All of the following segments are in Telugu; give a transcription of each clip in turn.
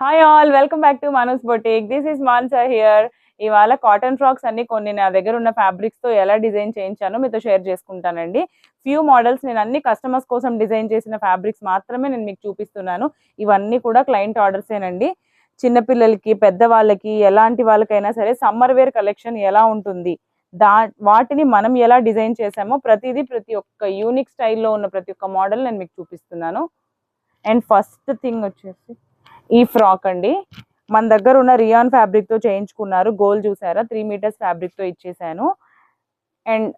Hi all, welcome back to మనూస్ boutique. This is Mansa here. ఇవాళ కాటన్ ఫ్రాక్స్ అన్ని కొన్ని నా దగ్గర ఉన్న ఫ్యాబ్రిక్స్ తో ఎలా డిజైన్ చేయించానో మీతో షేర్ చేసుకుంటానండి. ఫ్యూ మోడల్స్ నేను అన్ని కస్టమర్స్ కోసం డిజైన్ చేసిన ఫ్యాబ్రిక్స్ మాత్రమే నేను మీకు చూపిస్తున్నాను. ఇవన్నీ కూడా క్లయింట్ ఆర్డర్సేనండి. చిన్నపిల్లలకి, పెద్దవాళ్ళకి, ఎలాంటి వాళ్ళకైనా సరే సమ్మర్ వేర్ కలెక్షన్ ఎలా ఉంటుంది, వాటిని మనం ఎలా డిజైన్ చేసామో ప్రతి ఒక్క యూనిక్ స్టైల్లో ఉన్న ప్రతి ఒక్క మోడల్ నేను మీకు చూపిస్తున్నాను. అండ్ ఫస్ట్ థింగ్ వచ్చేసి ఈ ఫ్రాక్ అండి. మన దగ్గర ఉన్న రియాన్ ఫ్యాబ్రిక్ తో చేయించుకున్నారు. గోల్ చూసారా, 3 మీటర్స్ ఫ్యాబ్రిక్ తో ఇచ్చేసాను. అండ్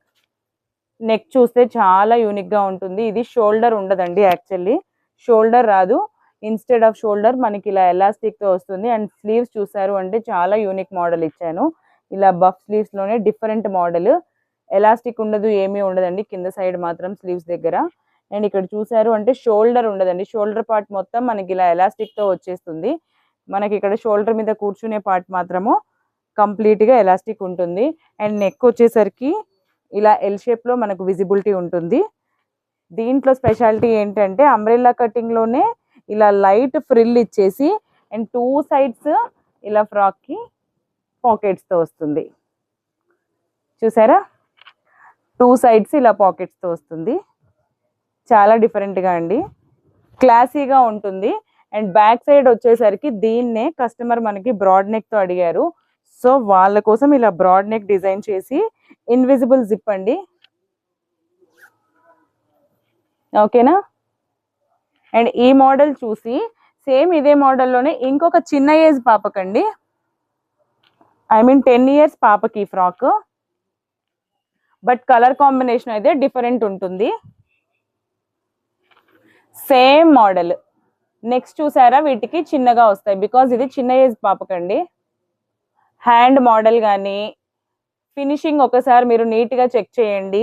నెక్ చూస్తే చాలా యూనిక్ గా ఉంటుంది. ఇది షోల్డర్ ఉండదండి, యాక్చువల్లీ షోల్డర్ రాదు. ఇన్స్టెడ్ ఆఫ్ షోల్డర్ మనకి ఇలా ఎలాస్టిక్ తో వస్తుంది. అండ్ స్లీవ్స్ చూసారు అంటే చాలా యూనిక్ మోడల్ ఇచ్చాను. ఇలా బఫ్ స్లీవ్స్ లోనే డిఫరెంట్ మోడల్. ఎలాస్టిక్ ఉండదు, ఏమీ ఉండదండి, కింద సైడ్ మాత్రం స్లీవ్స్ దగ్గర. అండ్ ఇక్కడ చూసారు అంటే షోల్డర్ ఉండదండి. షోల్డర్ పార్ట్ మొత్తం మనకి ఇలా ఎలాస్టిక్ తో వచ్చేస్తుంది. మనకి ఇక్కడ షోల్డర్ మీద కూర్చునే పార్ట్ మాత్రము కంప్లీట్ గా ఎలాస్టిక్ ఉంటుంది. అండ్ నెక్ వచ్చేసరికి ఇలా ఎల్ షేప్ లో మనకు విజిబిలిటీ ఉంటుంది. దీంట్లో స్పెషాలిటీ ఏంటంటే అంబ్రెల్లా కటింగ్ లోనే ఇలా లైట్ ఫ్రిల్ ఇచ్చేసి అండ్ 2 సైడ్స్ ఇలా ఫ్రాక్ కి పాకెట్స్ తో వస్తుంది. చూసారా, 2 సైడ్స్ ఇలా పాకెట్స్ తో వస్తుంది. చాలా డిఫరెంట్గా అండి, క్లాసీగా ఉంటుంది. అండ్ బ్యాక్ సైడ్ వచ్చేసరికి దీన్నే కస్టమర్ మనకి బ్రాడ్ నెక్ తో అడిగారు. సో వాళ్ళ కోసం ఇలా బ్రాడ్ నెక్ డిజైన్ చేసి ఇన్విజిబుల్ జిప్ అండి, ఓకేనా. అండ్ ఈ మోడల్ చూసి సేమ్ ఇదే మోడల్లోనే ఇంకొక చిన్న ఏజ్ పాపకండి, ఐ మీన్ 10 ఇయర్స్ పాపకి ఫ్రాక్, బట్ కలర్ కాంబినేషన్ అయితే డిఫరెంట్ ఉంటుంది. Same model. నెక్స్ట్ చూసారా, వీటికి చిన్నగా వస్తాయి బికాజ్ ఇది చిన్న ఏజ్ పాపకండి. హ్యాండ్ మోడల్ కానీ ఫినిషింగ్ ఒకసారి మీరు నీట్గా చెక్ చేయండి.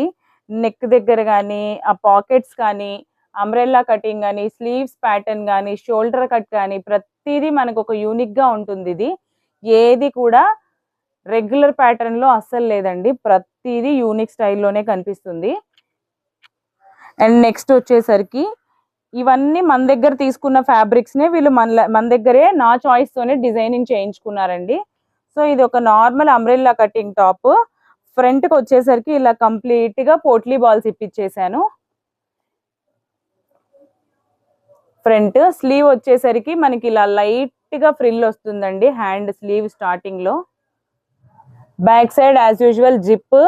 నెక్ దగ్గర కానీ, ఆ పాకెట్స్ కానీ, అంబ్రెల్లా కటింగ్ కానీ, స్లీవ్స్ ప్యాటర్న్ కానీ, షోల్డర్ కట్ కానీ ప్రతిదీ మనకు ఒక యూనిక్గా ఉంటుంది. ఇది ఏది కూడా రెగ్యులర్ ప్యాటర్న్లో అస్సలు లేదండి, ప్రతిదీ యూనిక్ స్టైల్లోనే కనిపిస్తుంది. అండ్ నెక్స్ట్ వచ్చేసరికి ఇవన్నీ మన దగ్గర తీసుకున్న ఫ్యాబ్రిక్స్ నే వీళ్ళు మన దగ్గరే నా చాయిస్ తోనే డిజైనింగ్ చేయించుకున్నారండి. సో ఇది ఒక normal umbrella cutting top. Front కి వచ్చేసరికి ఇలా కంప్లీట్ గా పోట్లీ బాల్స్ ఇప్పించేసాను. ఫ్రంట్ స్లీవ్ వచ్చేసరికి మనకి ఇలా లైట్ గా ఫ్రిల్ వస్తుందండి హ్యాండ్ స్లీవ్ స్టార్టింగ్ లో. Back side as usual zip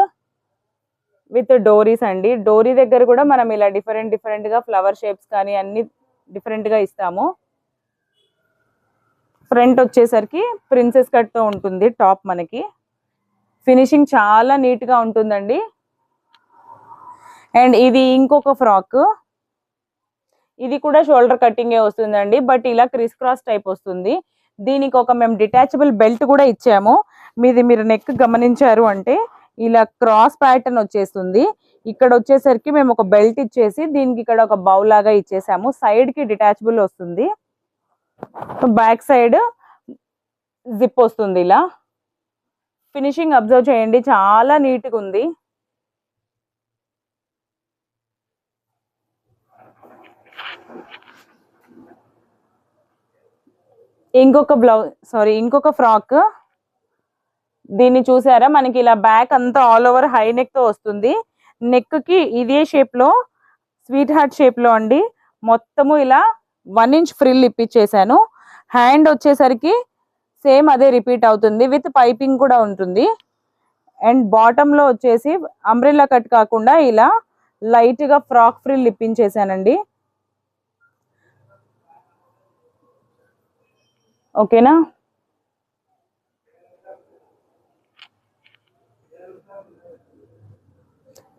with doris అండి. డోరీ దగ్గర కూడా మనం ఇలా డిఫరెంట్ గా ఫ్లవర్ షేప్స్ కానీ అన్ని డిఫరెంట్ గా ఇస్తాము. ఫ్రంట్ వచ్చేసరికి ప్రిన్సెస్ కట్ తో ఉంటుంది టాప్. మనకి ఫినిషింగ్ చాలా నీట్ గా ఉంటుందండి. అండ్ ఇది ఇంకొక ఫ్రాక్, ఇది కూడా షోల్డర్ కటింగే వస్తుందండి, బట్ ఇలా క్రిస్ క్రాస్ టైప్ వస్తుంది. దీనికి ఒక మేము డిటాచబుల్ బెల్ట్ కూడా ఇచ్చాము. మీరు నెక్ గమనించారు అంటే ఇలా క్రాస్ ప్యాటర్న్ వచ్చేస్తుంది. ఇక్కడ వచ్చేసరికి మేము ఒక బెల్ట్ ఇచ్చేసి దీనికి ఇక్కడ ఒక బౌల్ లాగా ఇచ్చేసాము. సైడ్ కి డిటాచబుల్ వస్తుంది, బ్యాక్ సైడ్ జిప్ వస్తుంది. ఇలా ఫినిషింగ్ అబ్జర్వ్ చేయండి, చాలా నీట్గా ఉంది. ఇంకొక ఫ్రాక్, దీన్ని చూసారా, మనకి ఇలా బ్యాక్ అంతా ఆల్ ఓవర్ హై నెక్ తో వస్తుంది. నెక్ కి ఇదే షేప్ లో స్వీట్ హార్ట్ షేప్ లో అండి మొత్తము ఇలా 1 ఇంచ్ ఫ్రిల్ ఇప్పించేసాను. హ్యాండ్ వచ్చేసరికి సేమ్ అదే రిపీట్ అవుతుంది, విత్ పైపింగ్ కూడా ఉంటుంది. అండ్ బాటమ్ లో వచ్చేసి అంబ్రెల్లా కట్ కాకుండా ఇలా లైట్ గా ఫ్రాక్ ఫ్రిల్ ఇప్పించేసానండి, ఓకేనా.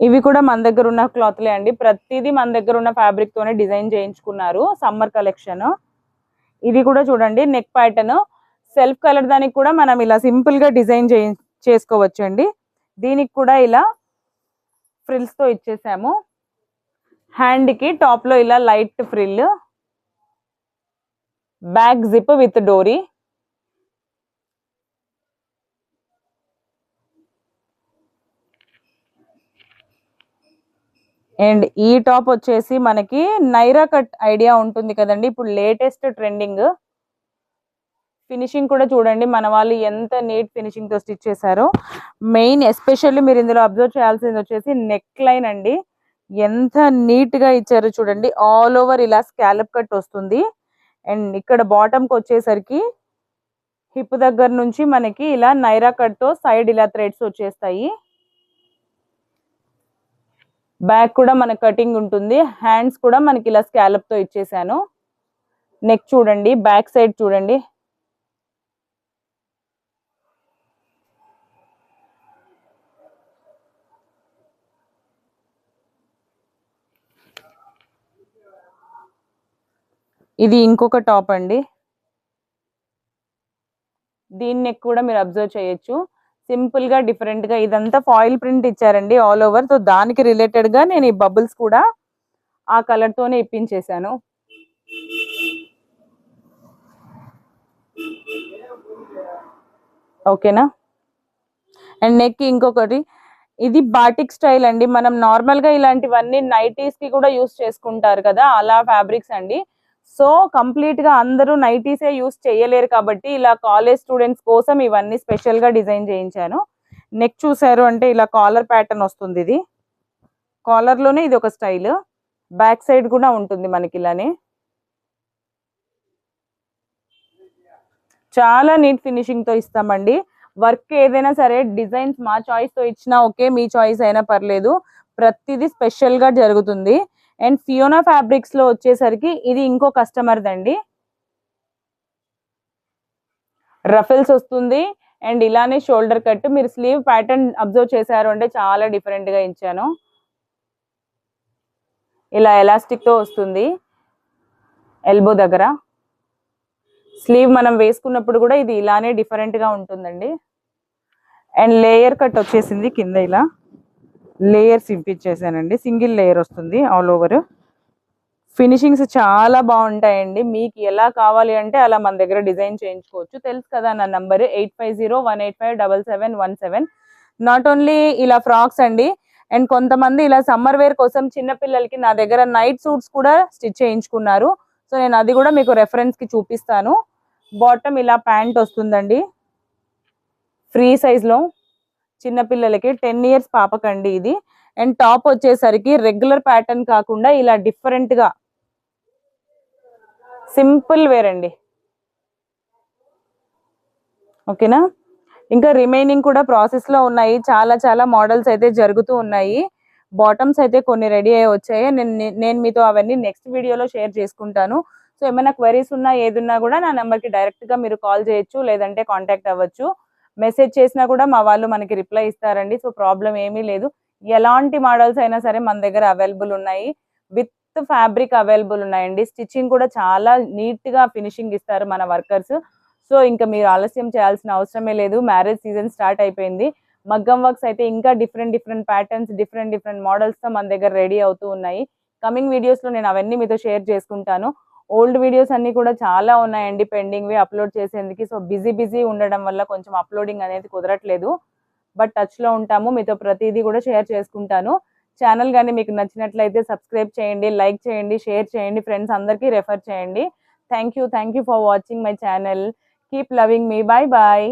ఇవి కూడా మన దగ్గర ఉన్న క్లాత్లే అండి, ప్రతిదీ మన దగ్గర ఉన్న ఫ్యాబ్రిక్ తోనే డిజైన్ చేయించుకున్నారు సమ్మర్ కలెక్షన్. ఇది కూడా చూడండి, నెక్ ప్యాటర్న్ సెల్ఫ్ కలర్ దానికి కూడా మనం ఇలా సింపుల్ గా డిజైన్ చేసుకోవచ్చు అండి. దీనికి కూడా ఇలా ఫ్రిల్స్ తో ఇచ్చేసాము. హ్యాండ్ కి టాప్ లో ఇలా light frill, back zip with dori. And ఈ టాప్ వచ్చేసి మనకి నైరా కట్ ఐడియా ఉంటుంది కదండి, ఇప్పుడు లేటెస్ట్ ట్రెండింగ్. ఫినిషింగ్ కూడా చూడండి మన వాళ్ళు ఎంత నీట్ ఫినిషింగ్ తో స్టిచ్ చేశారో. మెయిన్ ఎస్పెషల్లీ మీరు ఇందులో అబ్జర్వ్ చేయాల్సింది వచ్చేసి నెక్ లైన్ అండి. ఎంత నీట్ గా ఇచ్చారు చూడండి. ఆల్ ఓవర్ ఇలా స్కాలప్ కట్ వస్తుంది. అండ్ ఇక్కడ బాటమ్ కి వచ్చేసరికి హిప్ దగ్గర నుంచి మనకి ఇలా నైరా కట్ తో సైడ్ ఇలా థ్రెడ్స్ వచ్చేస్తాయి. బ్యాక్ కూడా మన కటింగ్ ఉంటుంది. హ్యాండ్స్ కూడా మనకి ఇలా స్కాలప్ తో ఇచ్చేసాను. నెక్ చూడండి, బ్యాక్ సైడ్ చూడండి. ఇది ఇంకొక టాప్ అండి. దీని నెక్ కూడా మీరు అబ్జర్వ్ చేయొచ్చు. సింపుల్ గా డిఫరెంట్ గా ఇదంతా ఫాయిల్ ప్రింట్ ఇచ్చారండి ఆల్ ఓవర్. సో దానికి రిలేటెడ్ గా నేను ఈ బబుల్స్ కూడా ఆ కలర్ తోనే ఇప్పించేసాను. ఓకేనా. అండ్ నెక్ ఇంకొకటి, ఇది బాటిక్ స్టైల్ అండి. మనం నార్మల్ గా ఇలాంటివన్నీ నైటీస్ కి కూడా యూస్ చేసుకుంటారు కదా, అలా ఫ్యాబ్రిక్స్ అండి. సో కంప్లీట్ గా అందరూ నైటీసే యూస్ చేయలేరు కాబట్టి ఇలా కాలేజ్ స్టూడెంట్స్ కోసం ఇవన్నీ స్పెషల్ గా డిజైన్ చేయించాను. నెక్ చూసారు అంటే ఇలా కాలర్ ప్యాటర్న్ వస్తుంది. ఇది కాలర్ లోనే ఇది ఒక స్టైల్. బ్యాక్ సైడ్ కూడా ఉంటుంది మనకి ఇలానే. చాలా నీట్ ఫినిషింగ్ తో ఇస్తామండి. వర్క్ ఏదైనా సరే డిజైన్స్ మా చాయిస్ తో ఇచ్చినా ఓకే, మీ చాయిస్ అయినా పర్లేదు, ప్రతిదీ స్పెషల్ గా జరుగుతుంది. అండ్ ఫియోనా ఫ్యాబ్రిక్స్ లో వచ్చేసరికి ఇది ఇంకో కస్టమర్ దండి. రఫెల్స్ వస్తుంది అండ్ ఇలానే షోల్డర్ కట్. మీరు స్లీవ్ ప్యాటర్న్ అబ్జర్వ్ చేశారు అంటే చాలా డిఫరెంట్ గా ఇచ్చాను. ఇలా ఎలాస్టిక్ తో వస్తుంది ఎల్బో దగ్గర. స్లీవ్ మనం వేసుకున్నప్పుడు కూడా ఇది ఇలానే డిఫరెంట్ గా ఉంటుందండి. అండ్ లేయర్ కట్ వచ్చేసింది కింద, ఇలా లేయర్స్ ఇంపించేసానండి. సింగిల్ లేయర్ వస్తుంది ఆల్ ఓవర్. ఫినిషింగ్స్ చాలా బాగుంటాయండి. మీకు ఎలా కావాలి అంటే అలా మన దగ్గర డిజైన్ చేయించుకోవచ్చు. తెలుసు కదా నా నంబర్ 8501857717. నాట్ ఓన్లీ ఇలా ఫ్రాక్స్ అండి, అండ్ కొంతమంది ఇలా సమ్మర్ వేర్ కోసం చిన్నపిల్లలకి నా దగ్గర నైట్ సూట్స్ కూడా స్టిచ్ చేయించుకున్నారు. సో నేను అది కూడా మీకు రెఫరెన్స్ కి చూపిస్తాను. బాటమ్ ఇలా ప్యాంట్ వస్తుందండి, ఫ్రీ సైజ్ లో చిన్నపిల్లలకి, 10 years పాపకండి ఇది. అండ్ టాప్ వచ్చేసరికి రెగ్యులర్ ప్యాటర్న్ కాకుండా ఇలా డిఫరెంట్ గా సింపుల్ వేర్ అండి. ఓకేనా. ఇంకా రిమైనింగ్ కూడా ప్రాసెస్ లో ఉన్నాయి. చాలా చాలా మోడల్స్ అయితే జరుగుతూ ఉన్నాయి. బాటమ్స్ అయితే కొన్ని రెడీ అయ్యి వచ్చాయి. నేను మీతో అవన్నీ నెక్స్ట్ వీడియోలో షేర్ చేసుకుంటాను. సో ఏమైనా క్వైరీస్ ఉన్నా ఏదున్నా కూడా నా నెంబర్కి డైరెక్ట్ గా మీరు కాల్ చేయొచ్చు, లేదంటే కాంటాక్ట్ అవ్వచ్చు. మెసేజ్ చేసినా కూడా మా వాళ్ళు మనకి రిప్లై ఇస్తారండి. సో ప్రాబ్లం ఏమీ లేదు. ఎలాంటి మోడల్స్ అయినా సరే మన దగ్గర అవైలబుల్ ఉన్నాయి. విత్ ఫ్యాబ్రిక్ అవైలబుల్ ఉన్నాయండి. స్టిచ్చింగ్ కూడా చాలా నీట్ గా ఫినిషింగ్ ఇస్తారు మన వర్కర్స్. సో ఇంకా మీరు ఆలస్యం చేయాల్సిన అవసరమే లేదు. మ్యారేజ్ సీజన్ స్టార్ట్ అయిపోయింది. మగ్గం వర్క్స్ అయితే ఇంకా డిఫరెంట్ ప్యాటర్న్స్, డిఫరెంట్ మోడల్స్ తో మన దగ్గర రెడీ అవుతూ ఉన్నాయి. కమింగ్ వీడియోస్ లో నేను అవన్నీ మీతో షేర్ చేసుకుంటాను. ఓల్డ్ వీడియోస్ అన్ని కూడా చాలా ఉన్నాయండి పెండింగ్ వి అప్లోడ్ చేసేందుకు. సో బిజీ ఉండడం వల్ల కొంచెం అప్లోడింగ్ అనేది కుదరట్లేదు. బట్ టచ్ లో ఉంటాము, మీతో ప్రతిదీ కూడా షేర్ చేసుకుంటాను. ఛానల్ కానీ మీకు నచ్చినట్లయితే సబ్స్క్రైబ్ చేయండి, లైక్ చేయండి, షేర్ చేయండి, ఫ్రెండ్స్ అందరికీ రెఫర్ చేయండి. Thank you for watching my channel. Keep loving me. Bye bye.